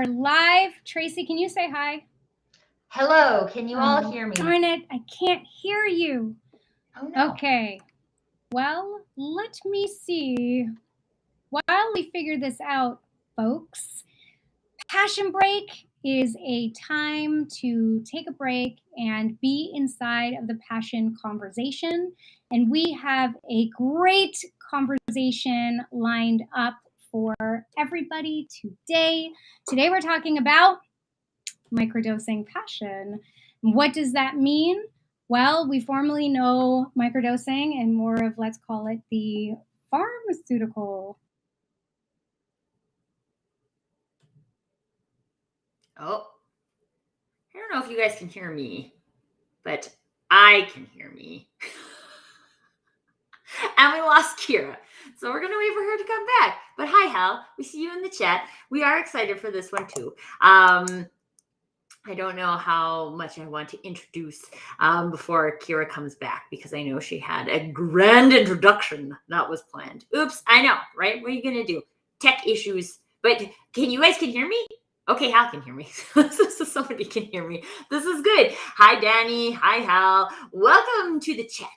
Live. Tracy, can you say hi? Hello, can you all hear me? Darn it, I can't hear you. Oh no. Okay. Well, let me see. While we figure this out, folks, Passion Break is a time to take a break and be inside of the passion conversation. And we have a great conversation lined up for everybody today. Today we're talking about microdosing passion. What does that mean? Well, we formally know microdosing and more of, let's call it, the pharmaceutical. Oh, I don't know if you guys can hear me, but I can hear me. And we lost Kira. So we're going to wait for her to come back. But hi, Hal. We see you in the chat. We are excited for this one, too. I don't know how much I want to introduce before Kira comes back, because I know she had a grand introduction that was planned. Oops, I know, right? What are you going to do? Tech issues. But you guys can hear me? Okay, Hal can hear me. So somebody can hear me. This is good. Hi, Danny. Hi, Hal. Welcome to the chat.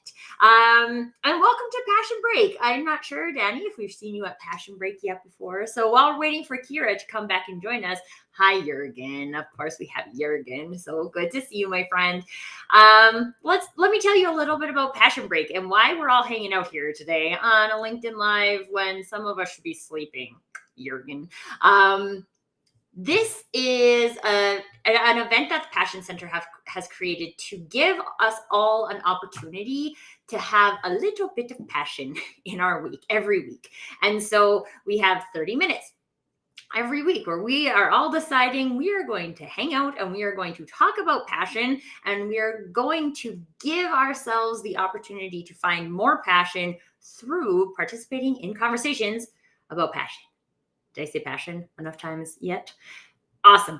And welcome to Passion Break. I'm not sure, Danny, if we've seen you at Passion Break yet before. So while we're waiting for Kira to come back and join us, hi, Jurgen. Of course, we have Jurgen. So good to see you, my friend. Let me tell you a little bit about Passion Break and why we're all hanging out here today on a LinkedIn Live when some of us should be sleeping, Jurgen. This is an event that the Passion Center has created to give us all an opportunity to have a little bit of passion in our week, every week. And so we have 30 minutes every week where we are all deciding we are going to hang out and we are going to talk about passion, and we are going to give ourselves the opportunity to find more passion through participating in conversations about passion. Did I say passion enough times yet? Awesome.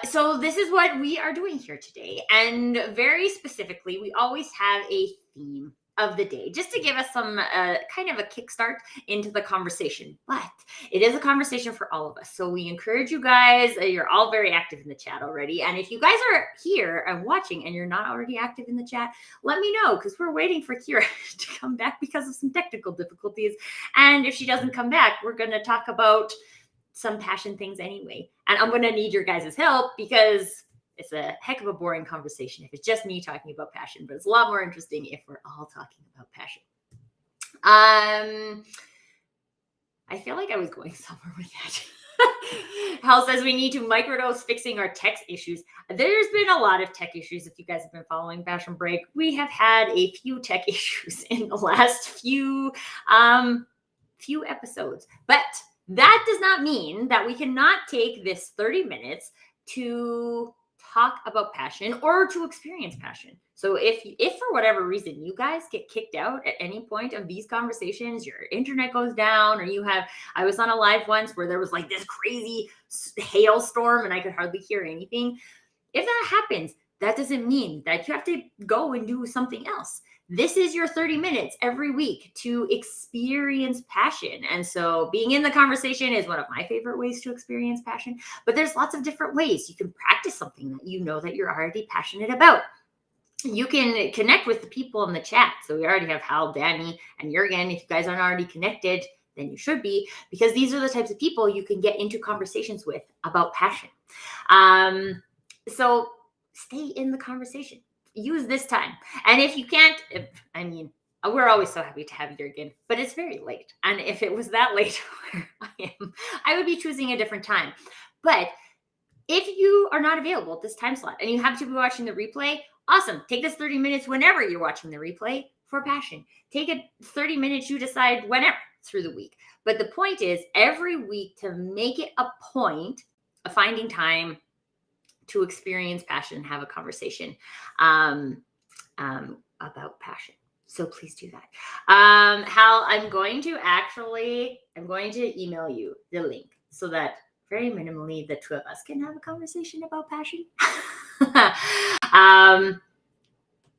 So this is what we are doing here today. And very specifically, we always have a theme of the day just to give us some kind of a kickstart into the conversation. But it is a conversation for all of us. So we encourage you guys, you're all very active in the chat already. And if you guys are here and watching and you're not already active in the chat, let me know, because we're waiting for Kira to come back because of some technical difficulties. And if she doesn't come back, we're going to talk about some passion things anyway. And I'm going to need your guys' help, because it's a heck of a boring conversation if it's just me talking about passion, but it's a lot more interesting if we're all talking about passion. I feel like I was going somewhere with that. Hal says we need to microdose fixing our tech issues. There's been a lot of tech issues. If you guys have been following Passion Break, we have had a few tech issues in the last few episodes. But that does not mean that we cannot take this 30 minutes to talk about passion or to experience passion. So if for whatever reason you guys get kicked out at any point of these conversations, your internet goes down, or I was on a live once where there was like this crazy hailstorm and I could hardly hear anything. If that happens, that doesn't mean that you have to go and do something else. This is your 30 minutes every week to experience passion. And so being in the conversation is one of my favorite ways to experience passion. But there's lots of different ways. You can practice something that you know that you're already passionate about. You can connect with the people in the chat. So we already have Hal, Danny, and Jurgen. If you guys aren't already connected, then you should be, because these are the types of people you can get into conversations with about passion. So stay in the conversation. Use this time. And if you can't, we're always so happy to have Jurgen, but it's very late. And if it was that late where I would be choosing a different time. But if you are not available at this time slot and you have to be watching the replay, awesome. Take this 30 minutes whenever you're watching the replay for passion. Take it 30 minutes, you decide whenever through the week. But the point is every week to make it a point of finding time to experience passion and have a conversation about passion. So please do that. Hal, I'm going to email you the link so that very minimally the two of us can have a conversation about passion.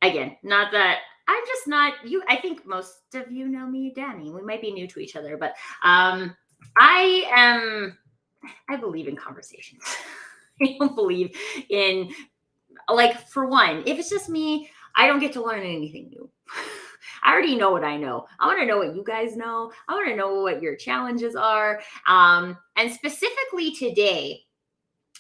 Again, not that I'm just not you. I think most of you know me, Danny. We might be new to each other, but I am I believe in conversations. I don't believe in, like, for one, if it's just me, I don't get to learn anything new. I already know what I know. I want to know what you guys know. I want to know what your challenges are. And specifically today,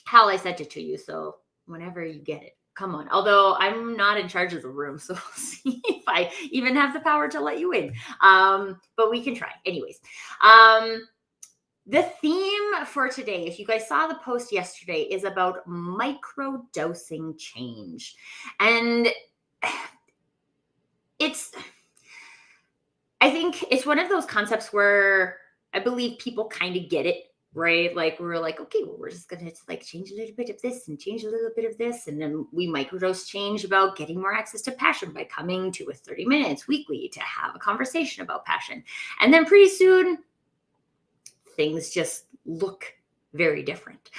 Hal, I sent it to you. So whenever you get it, come on. Although I'm not in charge of the room, so we'll see if I even have the power to let you in. But we can try. Anyways, the theme for today, if you guys saw the post yesterday, is about microdosing change. And I think it's one of those concepts where I believe people kind of get it, right? Like we're like, okay, well, we're just gonna like change a little bit of this and change a little bit of this, and then we microdose change about getting more access to passion by coming to a 30 minutes weekly to have a conversation about passion, and then pretty soon things just look very different.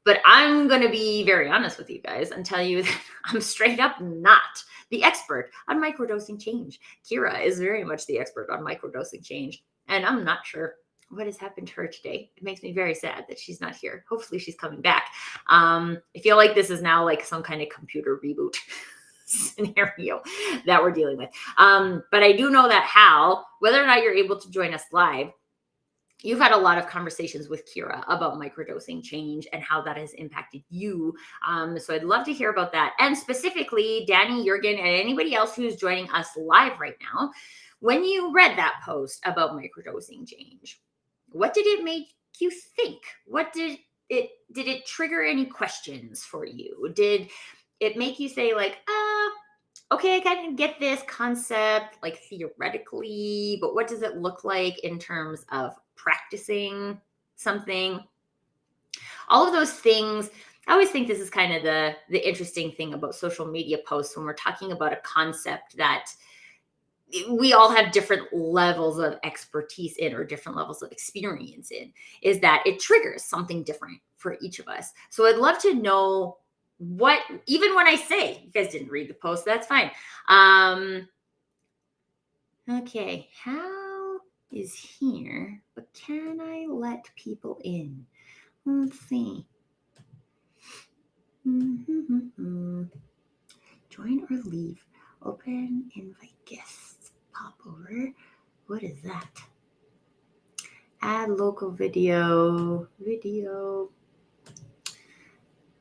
But I'm going to be very honest with you guys and tell you that I'm straight up not the expert on microdosing change. Kira is very much the expert on microdosing change, and I'm not sure what has happened to her today. It makes me very sad that she's not here. Hopefully she's coming back. I feel like this is now like some kind of computer reboot scenario that we're dealing with. But I do know that Hal, whether or not you're able to join us live, you've had a lot of conversations with Kira about microdosing change and how that has impacted you. So I'd love to hear about that. And specifically, Danny, Jurgen, and anybody else who's joining us live right now, when you read that post about microdosing change, what did it make you think? What did it trigger any questions for you? Did it make you say like, okay, I kind of get this concept, like theoretically, but what does it look like in terms of practicing something? All of those things. I always think this is kind of the interesting thing about social media posts when we're talking about a concept that we all have different levels of expertise in or different levels of experience in, is that it triggers something different for each of us. So I'd love to know what, even when I say, you guys didn't read the post, that's fine. Okay, Hal is here, but can I let people in? Let's see. Join or leave. Open, invite guests. Pop over. What is that? Add local video.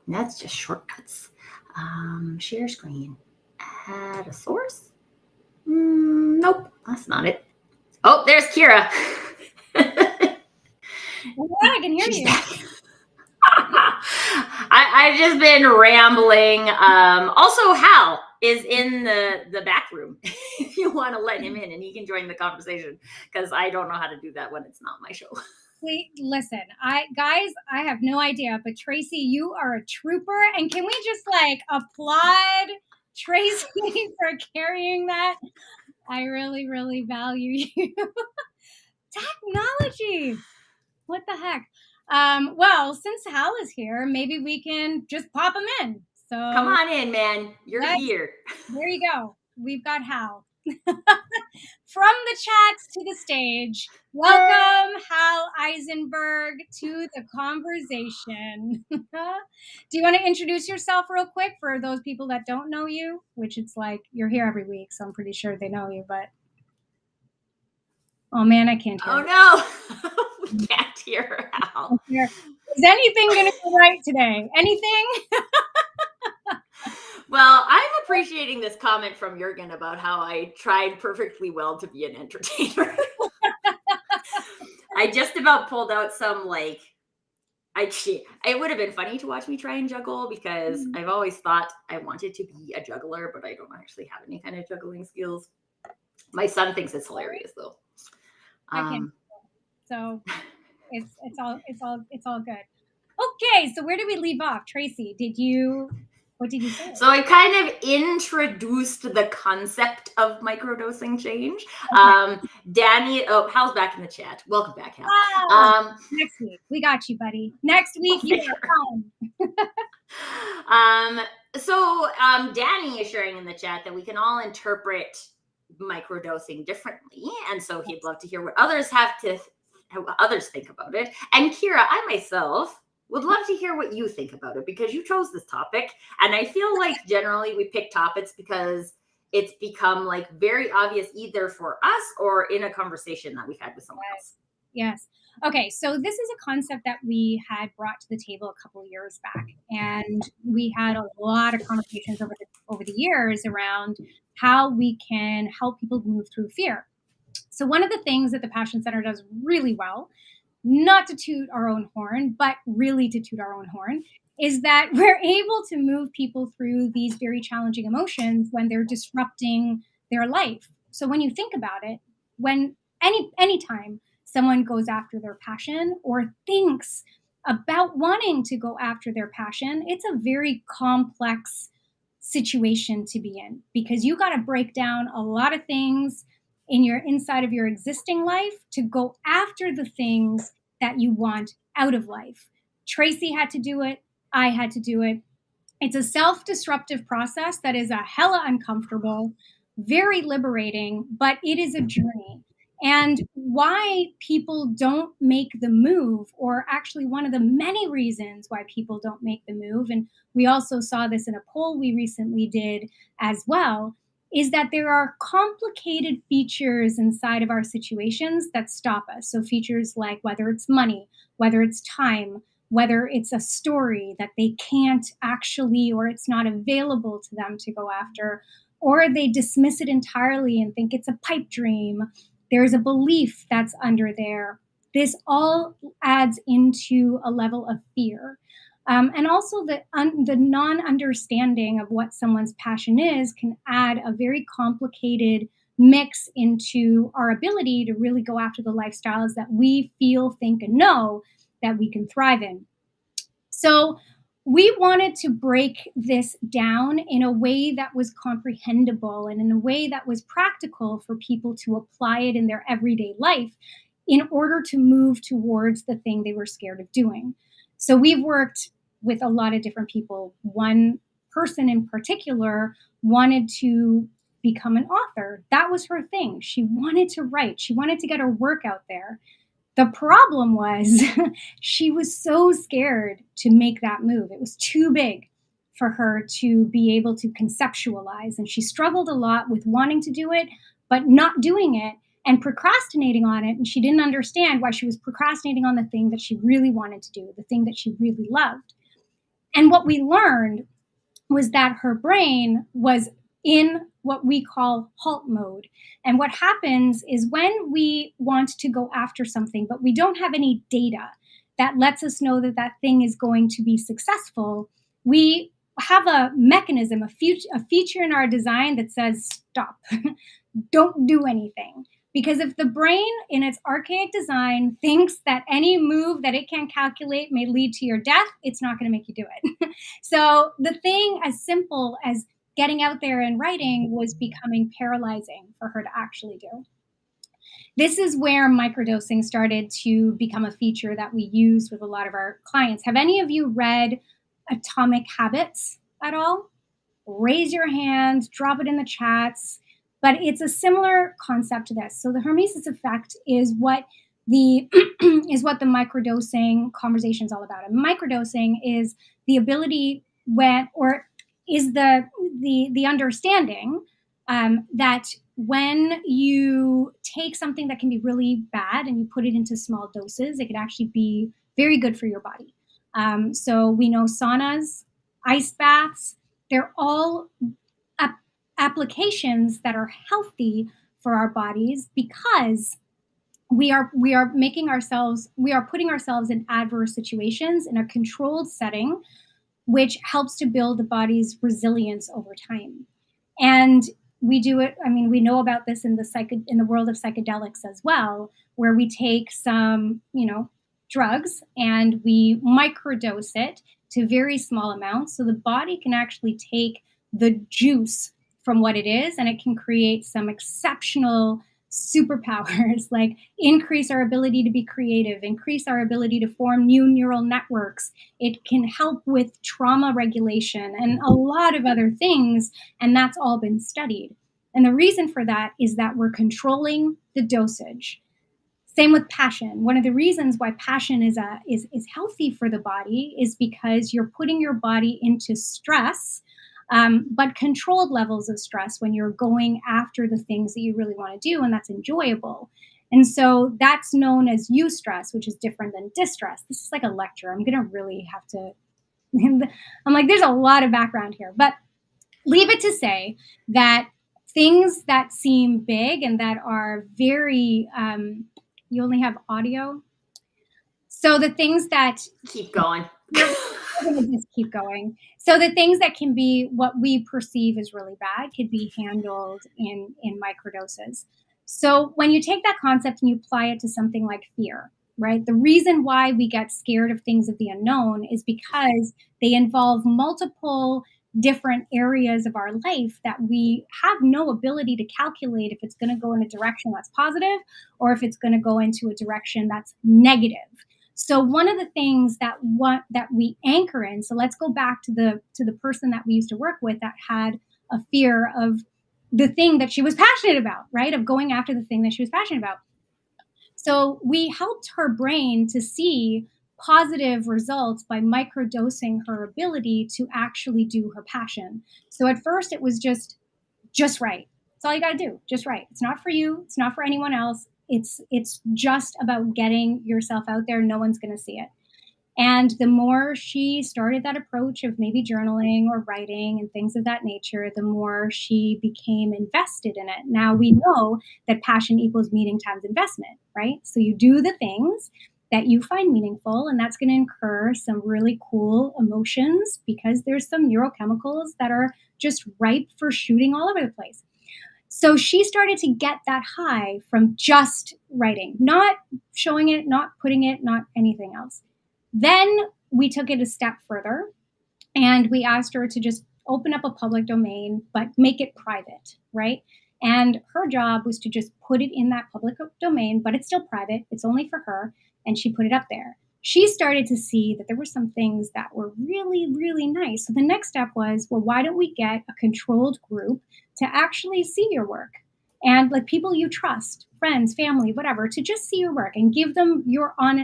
That's just shortcuts. Share screen. Add a source. Nope, that's not it. Oh, there's Kira. Yeah, I can hear you. I've just been rambling. Also, Hal is in the back room if you want to let him in, and he can join the conversation because I don't know how to do that when it's not my show. Wait, listen, I have no idea, but Tracy, you are a trooper, and can we just like applaud Tracy for carrying that? I really, really value you. Technology. What the heck? Well, since Hal is here, maybe we can just pop him in. So come on in, man. You're here. There you go. We've got Hal. From the chats to the stage, welcome Hal Eisenberg to the conversation. Do you want to introduce yourself real quick for those people that don't know you? Which it's like you're here every week, so I'm pretty sure they know you, but oh man, I can't hear. Oh no, we can't hear Hal. Is anything going to go right today? Anything? Well, I'm appreciating this comment from Jurgen about how I tried perfectly well to be an entertainer. I just about pulled out some like, it would have been funny to watch me try and juggle because I've always thought I wanted to be a juggler, but I don't actually have any kind of juggling skills. My son thinks it's hilarious though. I can't. So it's all good. Okay, so where did we leave off? Tracy, what did you say? So I kind of introduced the concept of microdosing change. Okay. Danny, Hal's back in the chat. Welcome back, Hal. Oh, next week. We got you, buddy. Next week, you are fine. So Danny is sharing in the chat that we can all interpret microdosing differently. And so he'd love to hear what others have how others think about it. And Kira, I myself would love to hear what you think about it, because you chose this topic. And I feel like generally we pick topics because it's become like very obvious either for us or in a conversation that we've had with someone else. Yes. Okay, so this is a concept that we had brought to the table a couple of years back, and we had a lot of conversations over the years around how we can help people move through fear. So one of the things that the Passion Center does really well, not to toot our own horn, but really to toot our own horn, is that we're able to move people through these very challenging emotions when they're disrupting their life. So when you think about it, when anytime someone goes after their passion or thinks about wanting to go after their passion, it's a very complex situation to be in, because you got to break down a lot of things in your inside of your existing life to go after the things that you want out of life. Tracy had to do it. I had to do it. It's a self-disruptive process that is a hella uncomfortable, very liberating, but it is a journey. And why people don't make the move, or actually one of the many reasons why people don't make the move, and we also saw this in a poll we recently did as well, is that there are complicated features inside of our situations that stop us. So features like whether it's money, whether it's time, whether it's a story that they can't actually, or it's not available to them to go after, or they dismiss it entirely and think it's a pipe dream. There's a belief that's under there. This all adds into a level of fear. And also the non-understanding of what someone's passion is can add a very complicated mix into our ability to really go after the lifestyles that we feel, think, and know that we can thrive in. So we wanted to break this down in a way that was comprehensible and in a way that was practical for people to apply it in their everyday life in order to move towards the thing they were scared of doing. So we've worked with a lot of different people. One person in particular wanted to become an author. That was her thing. She wanted to write. She wanted to get her work out there. The problem was she was so scared to make that move. It was too big for her to be able to conceptualize. And she struggled a lot with wanting to do it, but not doing it and procrastinating on it. And she didn't understand why she was procrastinating on the thing that she really wanted to do, the thing that she really loved. And what we learned was that her brain was in what we call halt mode. And what happens is when we want to go after something, but we don't have any data that lets us know that that thing is going to be successful, we have a mechanism, a feature in our design that says, stop, don't do anything. Because if the brain in its archaic design thinks that any move that it can calculate may lead to your death, it's not going to make you do it. So the thing as simple as getting out there and writing was becoming paralyzing for her to actually do. This is where microdosing started to become a feature that we use with a lot of our clients. Have any of you read Atomic Habits at all? Raise your hand, drop it in the chats. But it's a similar concept to this. So the Hormesis Effect is what the microdosing conversation is all about. And microdosing is the ability is the understanding that when you take something that can be really bad and you put it into small doses, it can actually be very good for your body. So we know saunas, ice baths, they're all applications that are healthy for our bodies because we are putting ourselves in adverse situations in a controlled setting, which helps to build the body's resilience over time. And we do it, we know about this in the world of psychedelics as well, where we take some, drugs and we microdose it to very small amounts so the body can actually take the juice from what it is, and it can create some exceptional superpowers, like increase our ability to be creative, increase our ability to form new neural networks. It can help with trauma regulation and a lot of other things, and that's all been studied. And the reason for that is that we're controlling the dosage. Same with passion. One of the reasons why passion is healthy for the body is because you're putting your body into stress, but controlled levels of stress when you're going after the things that you really want to do, and that's enjoyable. And so that's known as eustress, which is different than distress. This is like a lecture. I'm going to really have to, I'm like, there's a lot of background here, but leave it to say that things that seem big and that are very, you only have audio. So the things that keep going. We're going to just keep going. So the things that can be what we perceive as really bad could be handled in microdoses. So when you take that concept and you apply it to something like fear, right? The reason why we get scared of things of the unknown is because they involve multiple different areas of our life that we have no ability to calculate if it's going to go in a direction that's positive or if it's going to go into a direction that's negative. So one of the things that we anchor in, so let's go back to the person that we used to work with that had a fear of the thing that she was passionate about, right? Of going after the thing that she was passionate about. So we helped her brain to see positive results by microdosing her ability to actually do her passion. So at first it was just right. That's all you got to do. Just right. It's not for you. It's not for anyone else. It's just about getting yourself out there. No one's going to see it. And the more she started that approach of maybe journaling or writing and things of that nature, the more she became invested in it. Now we know that passion equals meaning times investment, right? So you do the things that you find meaningful, and that's going to incur some really cool emotions because there's some neurochemicals that are just ripe for shooting all over the place. So she started to get that high from just writing, not showing it, not putting it, not anything else. Then we took it a step further and we asked her to just open up a public domain, but make it private, right? And her job was to just put it in that public domain, but it's still private. It's only for her. And she put it up there. She started to see that there were some things that were really, really nice. So the next step was, well, why don't we get a controlled group to actually see your work? And like people you trust, friends, family, whatever, to just see your work and give them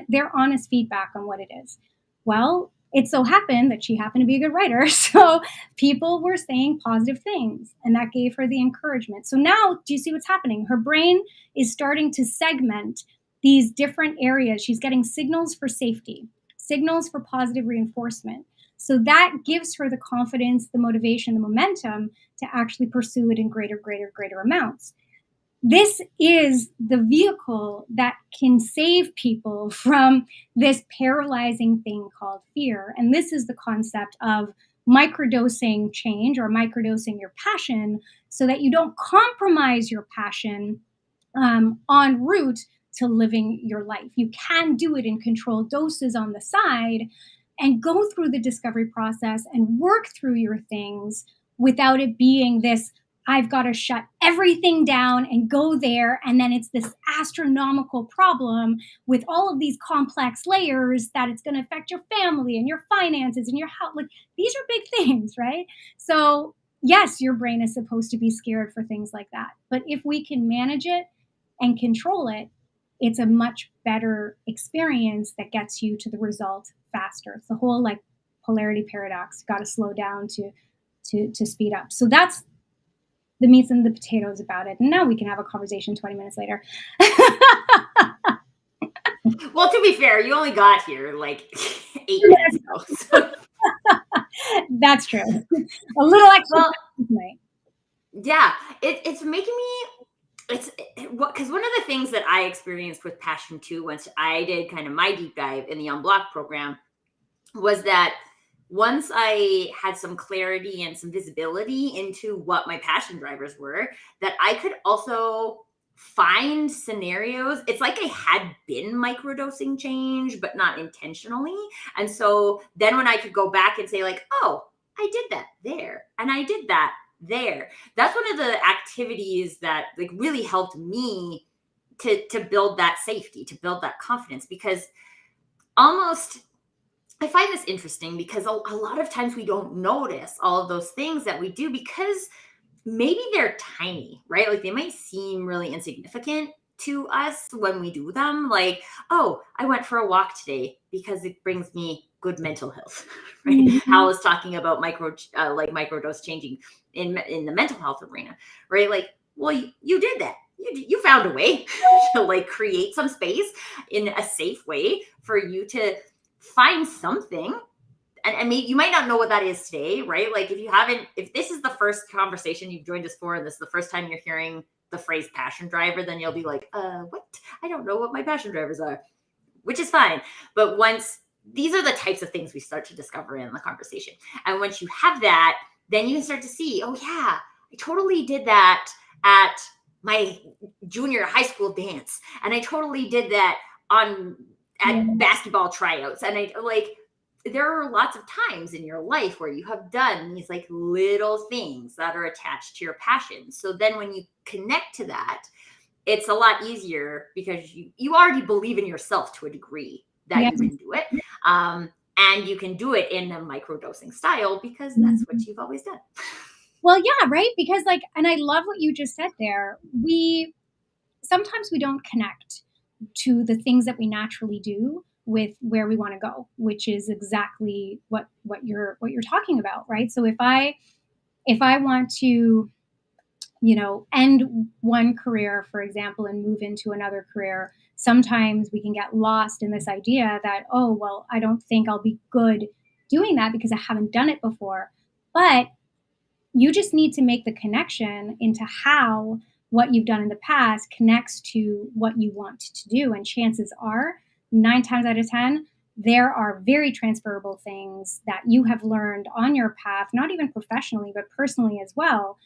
their honest feedback on what it is. Well, it so happened that she happened to be a good writer. So people were saying positive things and that gave her the encouragement. So now, do you see what's happening? Her brain is starting to segment these different areas. She's getting signals for safety, signals for positive reinforcement. So that gives her the confidence, the motivation, the momentum to actually pursue it in greater amounts. This is the vehicle that can save people from this paralyzing thing called fear. And this is the concept of microdosing change or microdosing your passion so that you don't compromise your passion en route to living your life. You can do it in controlled doses on the side and go through the discovery process and work through your things without it being this, I've got to shut everything down and go there. And then it's this astronomical problem with all of these complex layers that it's going to affect your family and your finances and your health. Like these are big things, right? So yes, your brain is supposed to be scared for things like that. But if we can manage it and control it, it's a much better experience that gets you to the result faster. It's the whole like polarity paradox. Got to slow down to speed up. So that's the meats and the potatoes about it. And now we can have a conversation 20 minutes later. Well, to be fair, you only got here like 8 minutes ago. So. That's true. A little extra tonight. Yeah, it's making me, because one of the things that I experienced with Passion 2 once I did kind of my deep dive in the Unblocked program was that once I had some clarity and some visibility into what my passion drivers were, that I could also find scenarios. It's like I had been microdosing change, but not intentionally. And so then when I could go back and say like, oh, I did that there and I did that there. That's one of the activities that like really helped me to build that safety, to build that confidence, because almost I find this interesting because a lot of times we don't notice all of those things that we do because maybe they're tiny, right? Like they might seem really insignificant to us when we do them. Like, oh, I went for a walk today because it brings me good mental health. Right? Mm-hmm. Hal was talking about microdose changing in the mental health arena, right? Like, well, you did that. You found a way to like create some space in a safe way for you to find something. And maybe you might not know what that is today, right? Like if this is the first conversation you've joined us for, and this is the first time you're hearing the phrase passion driver, then you'll be like, what? I don't know what my passion drivers are, which is fine. But these are the types of things we start to discover in the conversation. And once you have that, then you can start to see, oh yeah, I totally did that at my junior high school dance. And I totally did that at basketball tryouts. And there are lots of times in your life where you have done these like little things that are attached to your passion. So then when you connect to that, it's a lot easier because you already believe in yourself to a degree that you can do it. And you can do it in a microdosing style because that's what you've always done. Well, yeah, right? Because and I love what you just said there. Sometimes we don't connect to the things that we naturally do with where we want to go, which is exactly what you're talking about, right? So if I want to, end one career, for example, and move into another career, sometimes we can get lost in this idea that, oh, well, I don't think I'll be good doing that because I haven't done it before. But you just need to make the connection into how what you've done in the past connects to what you want to do. And chances are, 9 times out of 10, there are very transferable things that you have learned on your path, not even professionally, but personally as well.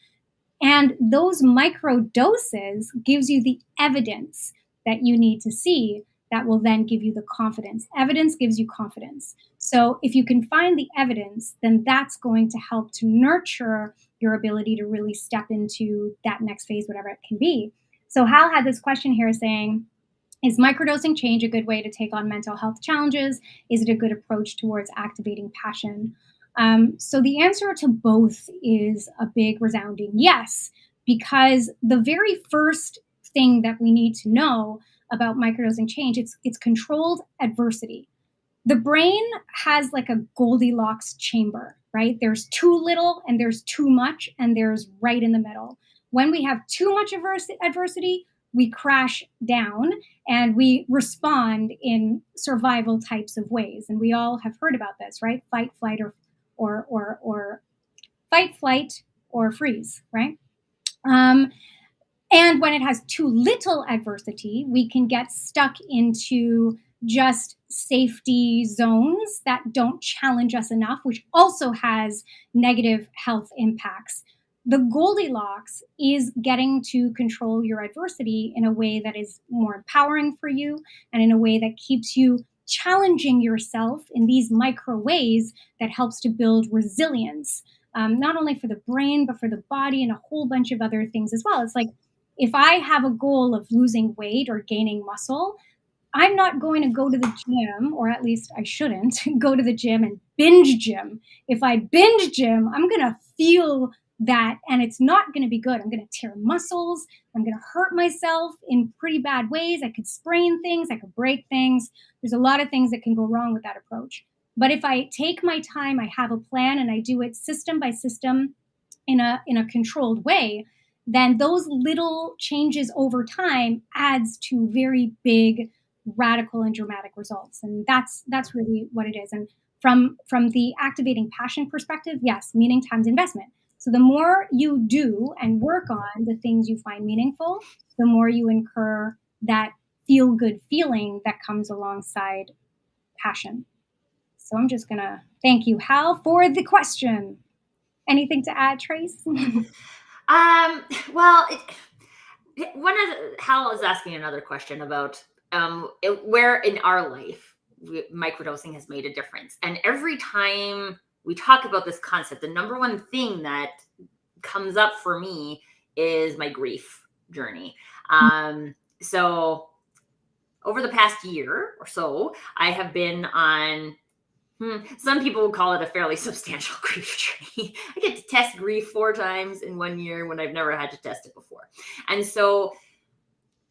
And those micro doses gives you the evidence that you need to see that will then give you the confidence. Evidence gives you confidence. So if you can find the evidence, then that's going to help to nurture your ability to really step into that next phase, whatever it can be. So Hal had this question here saying, is microdosing change a good way to take on mental health challenges? Is it a good approach towards activating passion? So the answer to both is a big resounding yes, because the very first thing that we need to know about microdosing change, it's controlled adversity. The brain has like a Goldilocks chamber, right? There's too little and there's too much and there's right in the middle. When we have too much adversity, we crash down and we respond in survival types of ways. And we all have heard about this, right? Fight, flight, or fight, flight, or freeze, right? And when it has too little adversity, we can get stuck into just safety zones that don't challenge us enough, which also has negative health impacts. The Goldilocks is getting to control your adversity in a way that is more empowering for you and in a way that keeps you challenging yourself in these micro ways that helps to build resilience, not only for the brain, but for the body and a whole bunch of other things as well. It's like, if I have a goal of losing weight or gaining muscle, I'm not going to go to the gym, or at least I shouldn't go to the gym and binge gym. If I binge gym, I'm going to feel that, and it's not going to be good. I'm going to tear muscles. I'm going to hurt myself in pretty bad ways. I could sprain things. I could break things. There's a lot of things that can go wrong with that approach. But if I take my time, I have a plan, and I do it system by system in a controlled way, then those little changes over time adds to very big, radical and dramatic results. And that's really what it is. And from the activating passion perspective, yes, meaning times investment. So the more you do and work on the things you find meaningful, the more you incur that feel-good feeling that comes alongside passion. So I'm just gonna thank you, Hal, for the question. Anything to add, Trace? Well, Hal is asking another question about where in our life microdosing has made a difference. And every time we talk about this concept, the number one thing that comes up for me is my grief journey. So over the past year or so, I have been on, some people would call it a fairly substantial grief journey. I get to test grief 4 times in 1 year when I've never had to test it before. And so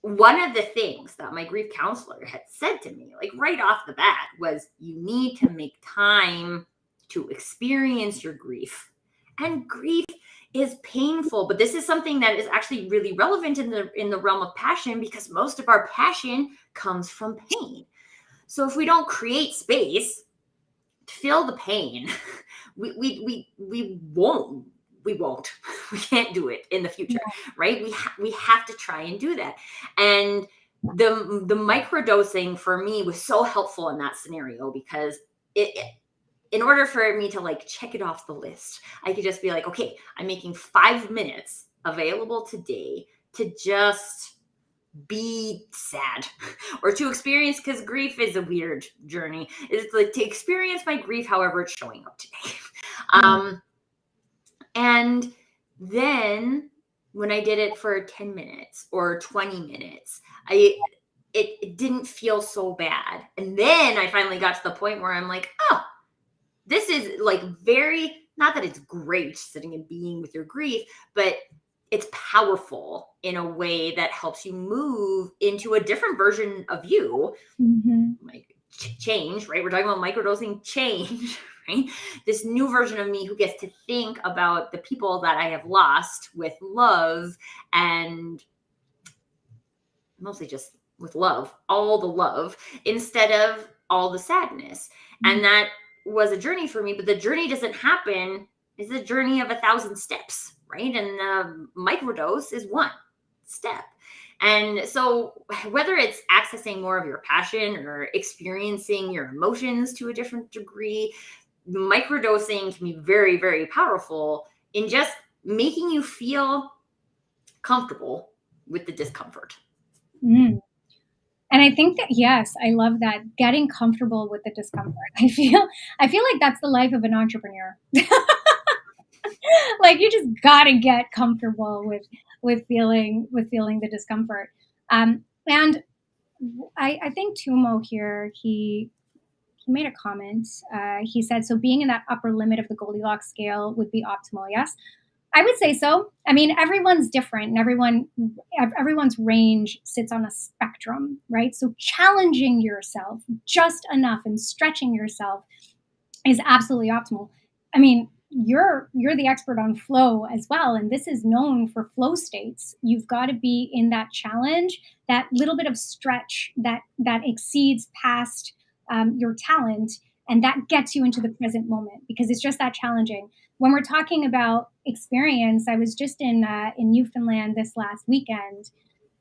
one of the things that my grief counselor had said to me, like right off the bat, was you need to make time to experience your grief. And grief is painful, but this is something that is actually really relevant in the realm of passion, because most of our passion comes from pain. So if we don't create space to feel the pain, we won't. We can't do it in the future, right? We have to try and do that. And the microdosing for me was so helpful in that scenario, because in order for me to like check it off the list, I could just be like, okay, I'm making 5 minutes available today to just be sad or to experience, because grief is a weird journey. It's like to experience my grief however it's showing up today. And then when I did it for 10 minutes or 20 minutes, it didn't feel so bad. And then I finally got to the point where I'm like, oh, this is like very, not that it's great sitting and being with your grief, but it's powerful in a way that helps you move into a different version of you. Like change, right? We're talking about microdosing change, right? This new version of me who gets to think about the people that I have lost with love, and mostly just with love, all the love, instead of all the sadness. And that was a journey for me, but the journey doesn't happen. It's a journey of 1,000 steps, right? And the microdose is one step. And so whether it's accessing more of your passion or experiencing your emotions to a different degree, microdosing can be very, very powerful in just making you feel comfortable with the discomfort. And I think that, yes, I love that, getting comfortable with the discomfort. I feel like that's the life of an entrepreneur. Like you just gotta get comfortable with feeling the discomfort. And I think Tumo here, he made a comment. He said, so being in that upper limit of the Goldilocks scale would be optimal. Yes, I would say so. I mean, everyone's different, and everyone's range sits on a spectrum, right? So challenging yourself just enough and stretching yourself is absolutely optimal. I mean, you're the expert on flow as well, and this is known for flow states. You've got to be in that challenge, that little bit of stretch that exceeds past your talent, and that gets you into the present moment, because it's just that challenging. When we're talking about experience, I was just in Newfoundland this last weekend,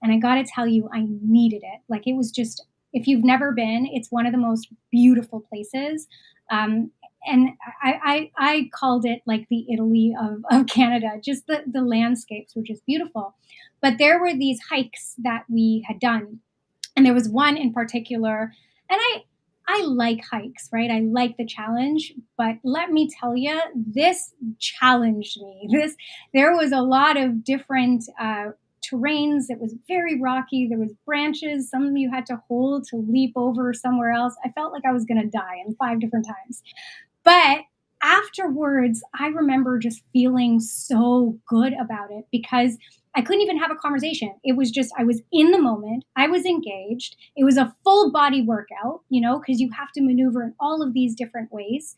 and I got to tell you, I needed it. Like it was just, if you've never been, it's one of the most beautiful places. And I called it like the Italy of Canada. Just the landscapes were just beautiful. But there were these hikes that we had done, and there was one in particular, and I like hikes, right? I like the challenge, but let me tell you, this challenged me. There was a lot of different terrains. It was very rocky. There was branches. Some of you had to hold to leap over somewhere else. I felt like I was going to die in 5 different times. But afterwards, I remember just feeling so good about it, because I couldn't even have a conversation. It was just, I was in the moment. I was engaged. It was a full body workout, because you have to maneuver in all of these different ways.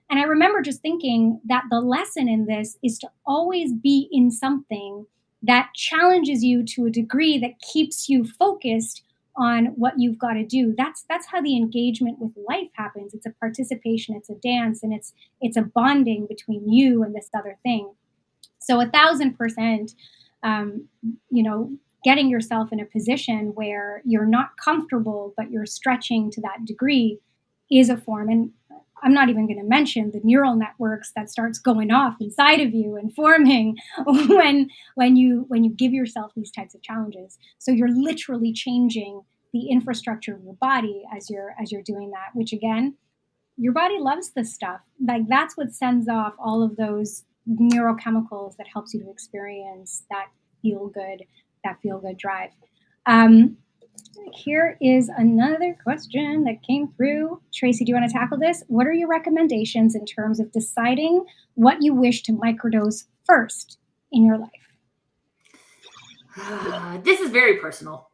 And I remember just thinking that the lesson in this is to always be in something that challenges you to a degree that keeps you focused on what you've got to do. That's how the engagement with life happens. It's a participation, it's a dance, and it's a bonding between you and this other thing. So 1,000%, getting yourself in a position where you're not comfortable, but you're stretching to that degree is a form. And I'm not even going to mention the neural networks that starts going off inside of you and forming when you give yourself these types of challenges. So you're literally changing the infrastructure of your body as you're doing that, which again, your body loves this stuff. Like that's what sends off all of those neurochemicals that helps you to experience that feel good drive. Here is another question that came through. Tracy, do you want to tackle this? What are your recommendations in terms of deciding what you wish to microdose first in your life? This is very personal.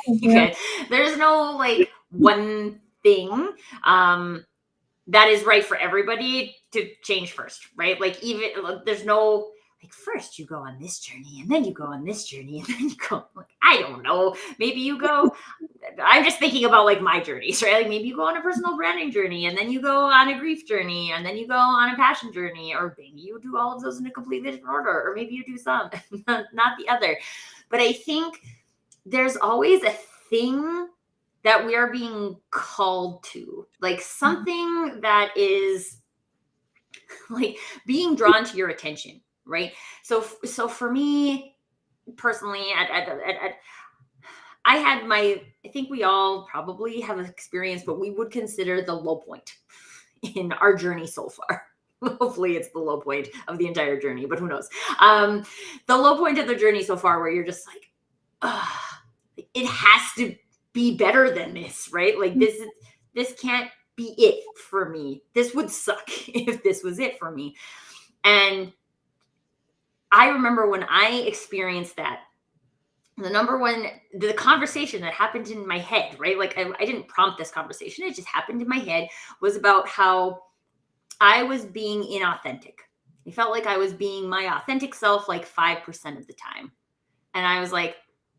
Okay. There's no like one thing that is right for everybody to change first, right? Like even there's no like first you go on this journey and then you go on this journey and then you go like I don't know. Maybe you go I'm just thinking about like my journeys, right? Like maybe you go on a personal branding journey and then you go on a grief journey and then you go on a passion journey, or maybe you do all of those in a completely different order, or maybe you do some, not the other. But I think there's always a thing that we are being called to, like something that is like being drawn to your attention, right? So for me personally, I had my, I think we all probably have experienced what we would consider the low point in our journey so far. Hopefully it's the low point of the entire journey, but who knows? The low point of the journey so far where you're just like, it has to be better than this, right? Like this can't be it for me. This would suck if this was it for me. And I remember when I experienced that, the conversation that happened in my head, right? Like I didn't prompt this conversation. It just happened in my head, was about how I was being inauthentic. I felt like I was being my authentic self like 5% of the time. And I was like,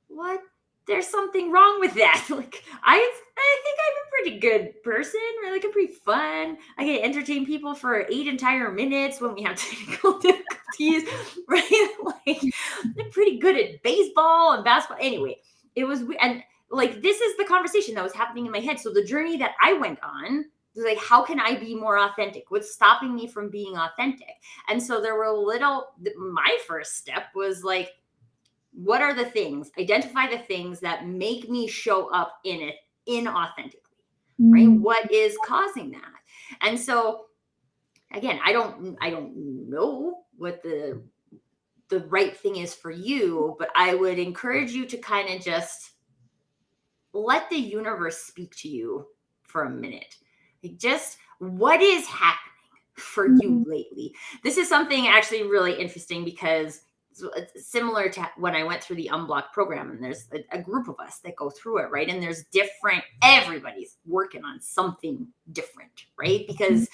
what? There's something wrong with that. Like, I think I'm a pretty good person. Right? Like, I'm pretty fun. I can entertain people for 8 entire minutes when we have technical difficulties, right? Like, I'm pretty good at baseball and basketball. Anyway, it was, and like, this is the conversation that was happening in my head. So the journey that I went on was like, how can I be more authentic? What's stopping me from being authentic? And so there were my first step was like, what are the things? Identify the things that make me show up in it inauthentically, right? What is causing that? And so, again, I don't know what the right thing is for you, but I would encourage you to kind of just let the universe speak to you for a minute. Like, just what is happening for you lately? This is something actually really interesting because it's similar to when I went through the Unblock program, and there's a group of us that go through it, right? And there's everybody's working on something different, right? Because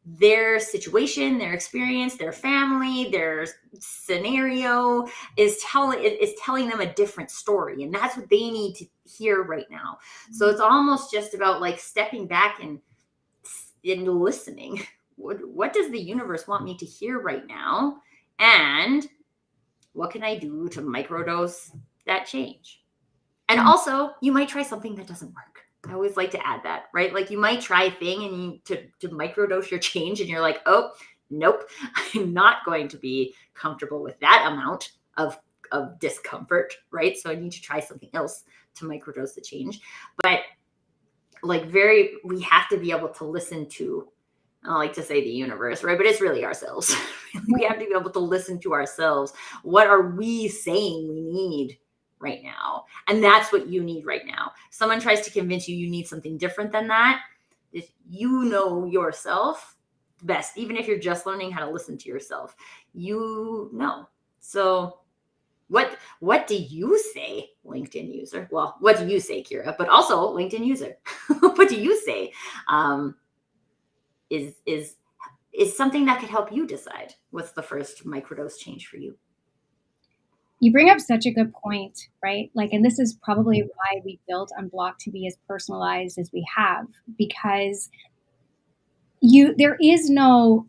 their situation, their experience, their family, their scenario is telling them a different story, and that's what they need to hear right now. So it's almost just about like stepping back and listening. What does the universe want me to hear right now? And what can I do to microdose that change? And also, you might try something that doesn't work. I always like to add that, right? Like you might try a thing and to microdose your change, and you're like, oh, nope, I'm not going to be comfortable with that amount of discomfort, right? So I need to try something else to microdose the change. But like we have to be able to listen to, I like to say the universe, right? But it's really ourselves. We have to be able to listen to ourselves. What are we saying we need right now? And that's what you need right now. Someone tries to convince you need something different than that. If you know yourself best, even if you're just learning how to listen to yourself, you know. So what do you say, LinkedIn user? Well, what do you say, Kira? But also LinkedIn user. What do you say? Is something that could help you decide what's the first microdose change for you. You bring up such a good point, right? Like, and this is probably why we built Unblock to be as personalized as we have, because there is no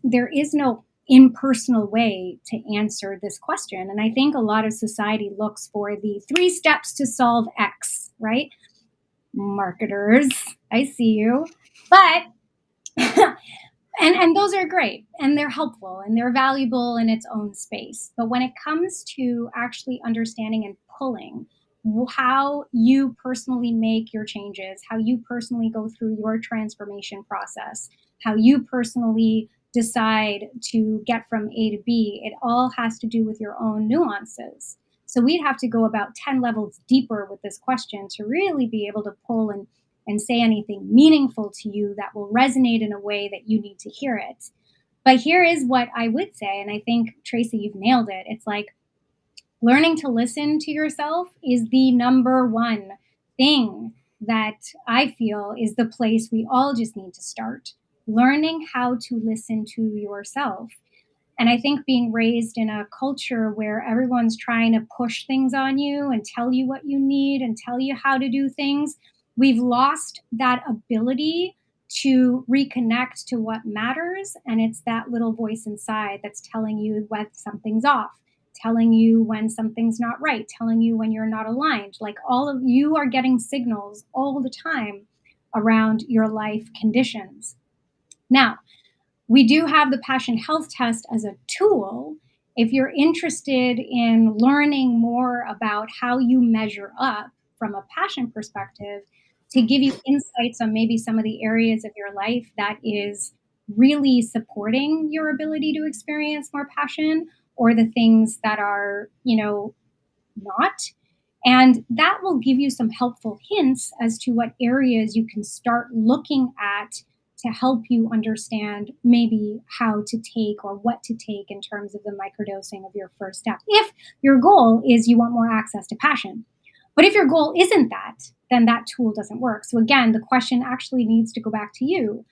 impersonal way to answer this question. And I think a lot of society looks for the 3 steps to solve X, right? Marketers, I see you. But and those are great, and they're helpful, and they're valuable in its own space. But when it comes to actually understanding and pulling how you personally make your changes, how you personally go through your transformation process, how you personally decide to get from A to B, it all has to do with your own nuances. So we'd have to go about 10 levels deeper with this question to really be able to pull and say anything meaningful to you that will resonate in a way that you need to hear it. But here is what I would say, and I think, Tracy, you've nailed it. It's like learning to listen to yourself is the number one thing that I feel is the place we all just need to start, learning how to listen to yourself. And I think being raised in a culture where everyone's trying to push things on you and tell you what you need and tell you how to do things, we've lost that ability to reconnect to what matters. And it's that little voice inside that's telling you when something's off, telling you when something's not right, telling you when you're not aligned. Like all of you are getting signals all the time around your life conditions. Now, we do have the Passion Health Test as a tool. If you're interested in learning more about how you measure up from a passion perspective, to give you insights on maybe some of the areas of your life that is really supporting your ability to experience more passion, or the things that are, not. And that will give you some helpful hints as to what areas you can start looking at to help you understand maybe how to take or what to take in terms of the microdosing of your first step. If your goal is you want more access to passion. But if your goal isn't that, then that tool doesn't work. So again, the question actually needs to go back to you.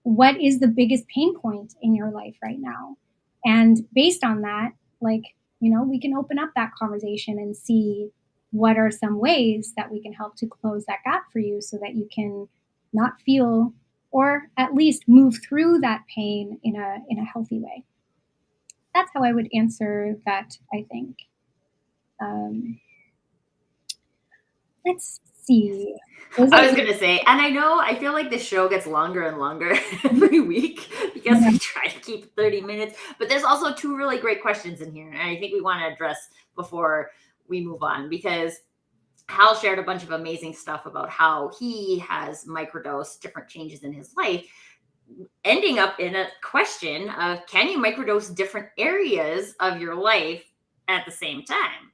What is the biggest pain point in your life right now? And based on that, we can open up that conversation and see what are some ways that we can help to close that gap for you so that you can not feel, or at least move through that pain in a healthy way. That's how I would answer that, I think. Let's see. I was going to say, and I feel like the show gets longer and longer every week because we try to keep 30 minutes, but there's also 2 really great questions in here. And I think we want to address before we move on, because Hal shared a bunch of amazing stuff about how he has microdosed different changes in his life, ending up in a question of, can you microdose different areas of your life at the same time?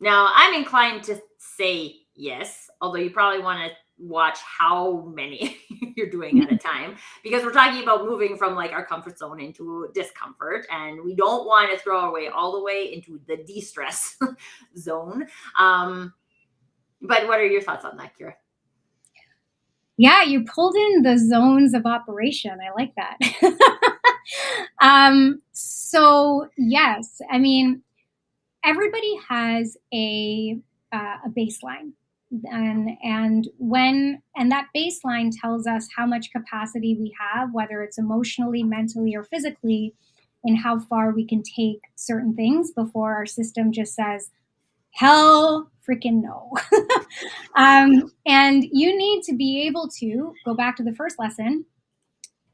Now, I'm inclined to say yes, although you probably want to watch how many you're doing at a time, because we're talking about moving from like our comfort zone into discomfort, and we don't want to throw away all the way into the de-stress zone. But what are your thoughts on that, Kira? Yeah, you pulled in the zones of operation. I like that. So yes, I mean, everybody has a baseline, and that baseline tells us how much capacity we have, whether it's emotionally, mentally, or physically, and how far we can take certain things before our system just says, hell freaking no. And you need to be able to go back to the first lesson,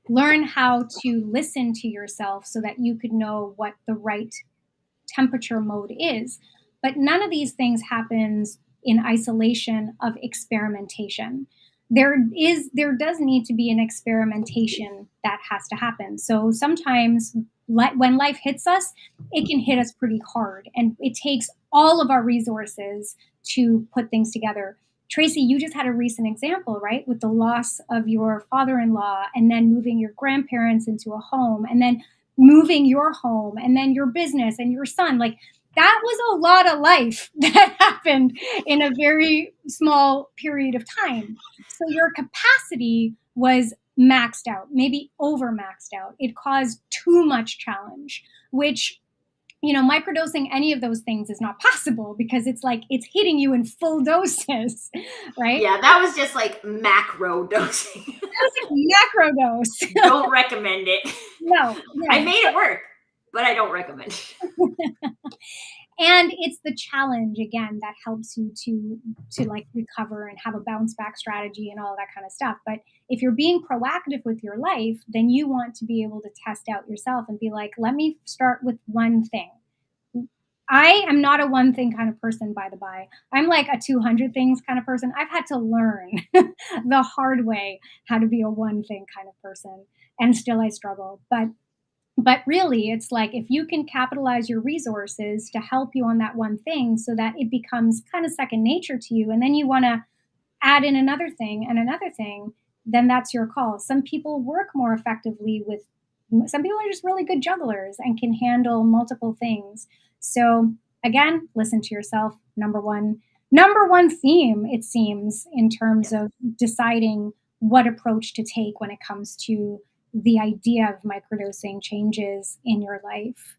learn how to listen to yourself so that you could know what the right temperature mode is. But none of these things happens in isolation of experimentation. There does need to be an experimentation that has to happen. So sometimes when life hits us, it can hit us pretty hard, and it takes all of our resources to put things together. Tracy, you just had a recent example, right? With the loss of your father-in-law, and then moving your grandparents into a home, and then moving your home, and then your business and your son. Like, that was a lot of life that happened in a very small period of time. So your capacity was maxed out, maybe over maxed out. It caused too much challenge, which, microdosing any of those things is not possible, because it's like it's hitting you in full doses, right? Yeah, that was just like macro dosing. That was like macro dose. Don't recommend it. No. I made it work, but I don't recommend it. And it's the challenge, again, that helps you to like recover and have a bounce back strategy and all that kind of stuff. But if you're being proactive with your life, then you want to be able to test out yourself and be like, let me start with one thing. I am not a one thing kind of person, by the by. I'm like a 200 things kind of person. I've had to learn the hard way how to be a one thing kind of person, and still I struggle. But really, it's like, if you can capitalize your resources to help you on that one thing so that it becomes kind of second nature to you, and then you want to add in another thing and another thing, then that's your call. Some people work more effectively with, some people are just really good jugglers and can handle multiple things. So again, listen to yourself, number one. number one theme, it seems, in terms of deciding what approach to take when it comes to the idea of microdosing changes in your life.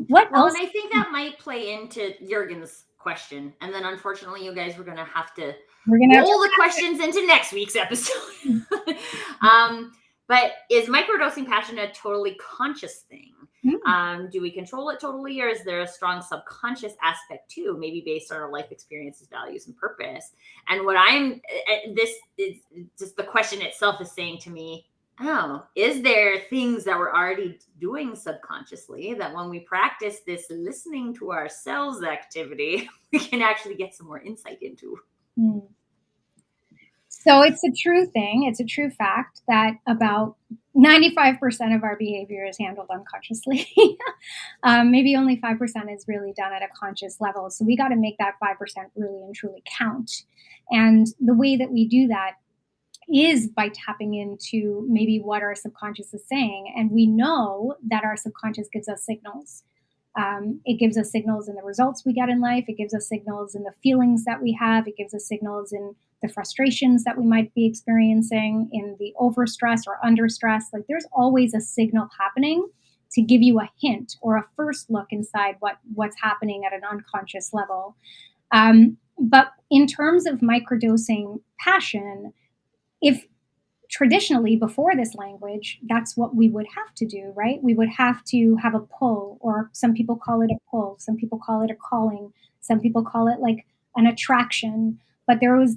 What Well, else? and I think that might play into Jurgen's question. And then unfortunately, you guys were going to have to We're gonna have roll the questions into next week's episode. But is microdosing passion a totally conscious thing? Do we control it totally, or is there a strong subconscious aspect too, maybe based on our life experiences, values, and purpose? And what this is just the question itself is saying to me, oh, is there things that we're already doing subconsciously that when we practice this listening to ourselves activity, we can actually get some more insight into? So it's a true thing. It's a true fact that about 95% of our behavior is handled unconsciously. Maybe only 5% is really done at a conscious level. So we got to make that 5% really and truly count. And the way that we do that is by tapping into maybe what our subconscious is saying. And we know that our subconscious gives us signals. It gives us signals in the results we get in life. It gives us signals in the feelings that we have. It gives us signals in the frustrations that we might be experiencing, in the overstress or understress. Like there's always a signal happening to give you a hint or a first look inside what's happening at an unconscious level. But in terms of microdosing passion, if traditionally before this language, that's what we would have to do, right? We would have to have a pull, or some people call it a pull, some people call it a calling, some people call it like an attraction. But there was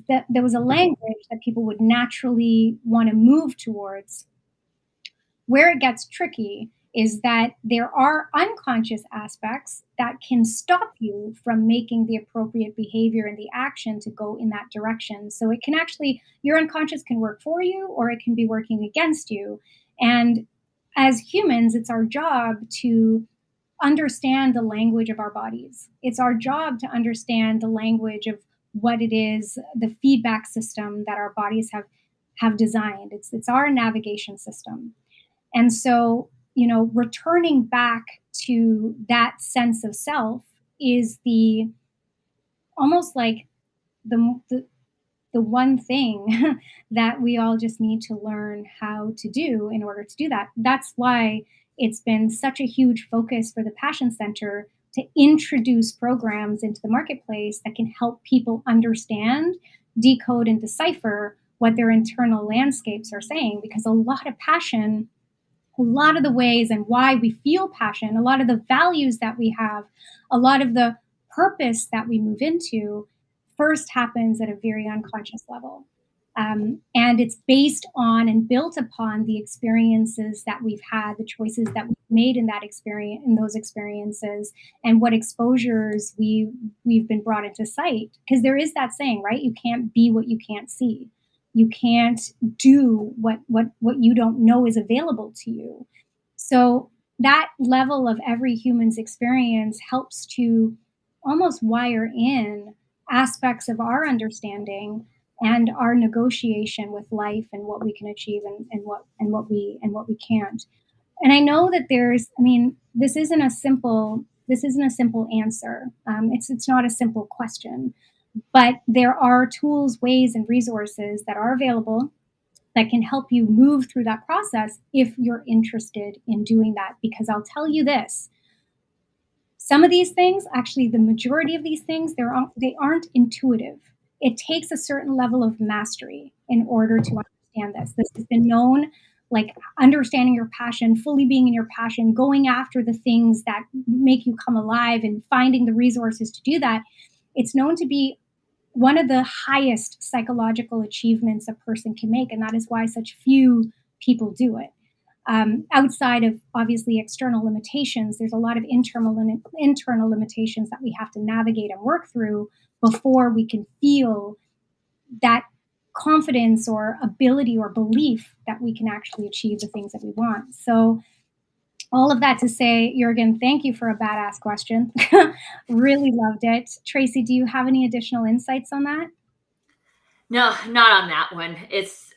a language that people would naturally want to move towards. Where it gets tricky is that there are unconscious aspects that can stop you from making the appropriate behavior and the action to go in that direction. So it can actually, your unconscious can work for you or it can be working against you. And as humans, it's our job to understand the language of our bodies. It's our job to understand the language of what it is, the feedback system that our bodies have designed. It's our navigation system. And so, returning back to that sense of self is the almost like the one thing that we all just need to learn how to do in order to do that. That's why it's been such a huge focus for the Passion Center to introduce programs into the marketplace that can help people understand, decode, and decipher what their internal landscapes are saying. Because a lot of passion, a lot of the ways and why we feel passion, a lot of the values that we have, a lot of the purpose that we move into first happens at a very unconscious level. And it's based on and built upon the experiences that we've had, the choices that we've made in that experience, in those experiences, and what exposures we've been brought into sight. Because there is that saying, right? You can't be what you can't see. You can't do what you don't know is available to you. So that level of every human's experience helps to almost wire in aspects of our understanding and our negotiation with life and what we can achieve and what we can't. And I know that this isn't a simple answer. It's not a simple question, but there are tools, ways, and resources that are available that can help you move through that process if you're interested in doing that. Because I'll tell you this, some of these things, actually the majority of these things, they aren't intuitive. It takes a certain level of mastery in order to understand this. This has been known, like understanding your passion, fully being in your passion, going after the things that make you come alive and finding the resources to do that. It's known to be one of the highest psychological achievements a person can make. And that is why such few people do it. Outside of obviously external limitations, there's a lot of internal limitations that we have to navigate and work through before we can feel that confidence or ability or belief that we can actually achieve the things that we want. So all of that to say, Jurgen, thank you for a badass question. Really loved it. Tracy, do you have any additional insights on that? No, not on that one. This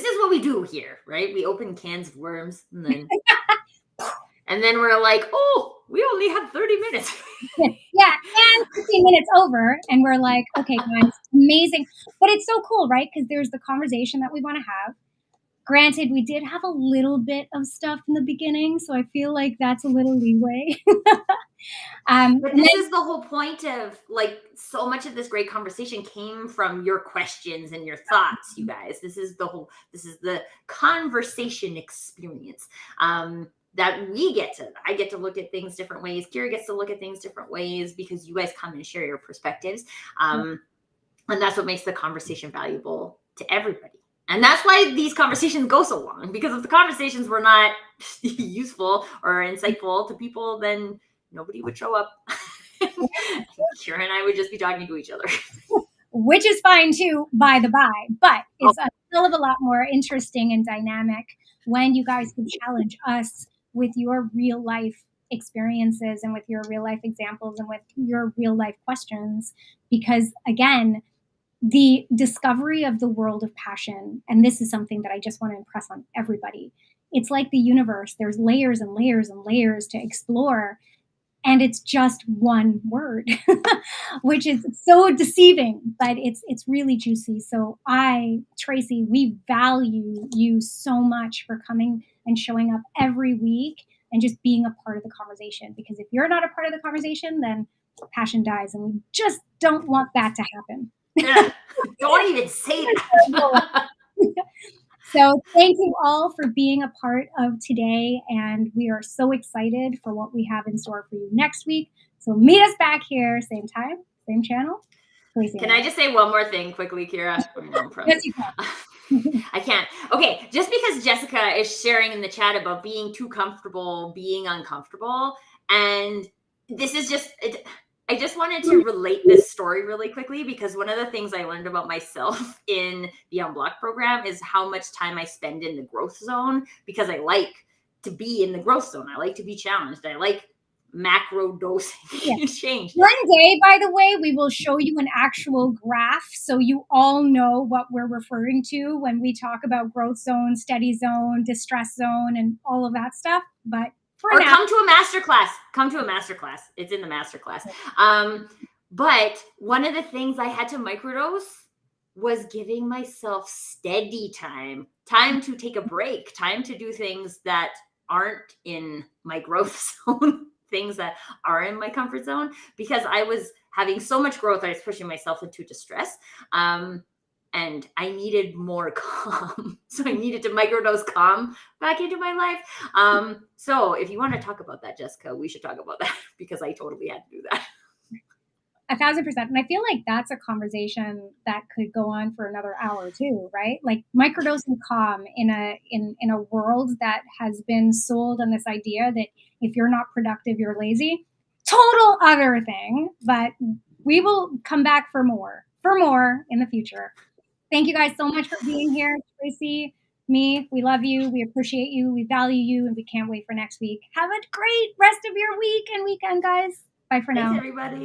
is what we do here, right? We open cans of worms and then we're like, oh, we only had 30 minutes. Yeah, and 15 minutes over, and we're like, okay, guys, amazing. But it's so cool, right? Because there's the conversation that we want to have. Granted, we did have a little bit of stuff in the beginning, so I feel like that's a little leeway. But this is the whole point of, like, so much of this great conversation came from your questions and your thoughts, you guys. This is the conversation experience. That I get to look at things different ways. Kira gets to look at things different ways because you guys come and share your perspectives. And that's what makes the conversation valuable to everybody. And that's why these conversations go so long, because if the conversations were not useful or insightful to people, then nobody would show up. Kira and I would just be talking to each other. Which is fine too, by the by, but it's a hell of a lot more interesting and dynamic when you guys can challenge us with your real life experiences and with your real life examples and with your real life questions. Because again, the discovery of the world of passion, and this is something that I just want to impress on everybody. It's like the universe. There's layers and layers and layers to explore. And it's just one word, which is so deceiving, but it's really juicy. So Tracy, we value you so much for coming and showing up every week and just being a part of the conversation. Because if you're not a part of the conversation, then passion dies, and we just don't want that to happen. Yeah, don't even say that. So thank you all for being a part of today, and we are so excited for what we have in store for you next week. So meet us back here, same time, same channel. Can I just say one more thing quickly, Kira? Yes, you can. I can't. Okay, just because Jessica is sharing in the chat about being too comfortable, being uncomfortable, and this is just... I just wanted to relate this story really quickly, because one of the things I learned about myself in the Unblocked program is how much time I spend in the growth zone, because I like to be in the growth zone. I like to be challenged. I like macro dosing change. One day, by the way, we will show you an actual graph so you all know what we're referring to when we talk about growth zone, steady zone, distress zone, and all of that stuff. But come to a masterclass. Come to a masterclass. It's in the masterclass. But one of the things I had to microdose was giving myself steady time to take a break, time to do things that aren't in my growth zone, things that are in my comfort zone, because I was having so much growth. I was pushing myself into distress. And I needed more calm. So I needed to microdose calm back into my life. So if you want to talk about that, Jessica, we should talk about that, because I totally had to do that. 1,000%. And I feel like that's a conversation that could go on for another hour too, right? Like microdosing calm in a world that has been sold on this idea that if you're not productive, you're lazy. Total other thing, but we will come back for more in the future. Thank you guys so much for being here. Tracy, me, we love you. We appreciate you. We value you. And we can't wait for next week. Have a great rest of your week and weekend, guys. Bye for now. Thanks, everybody.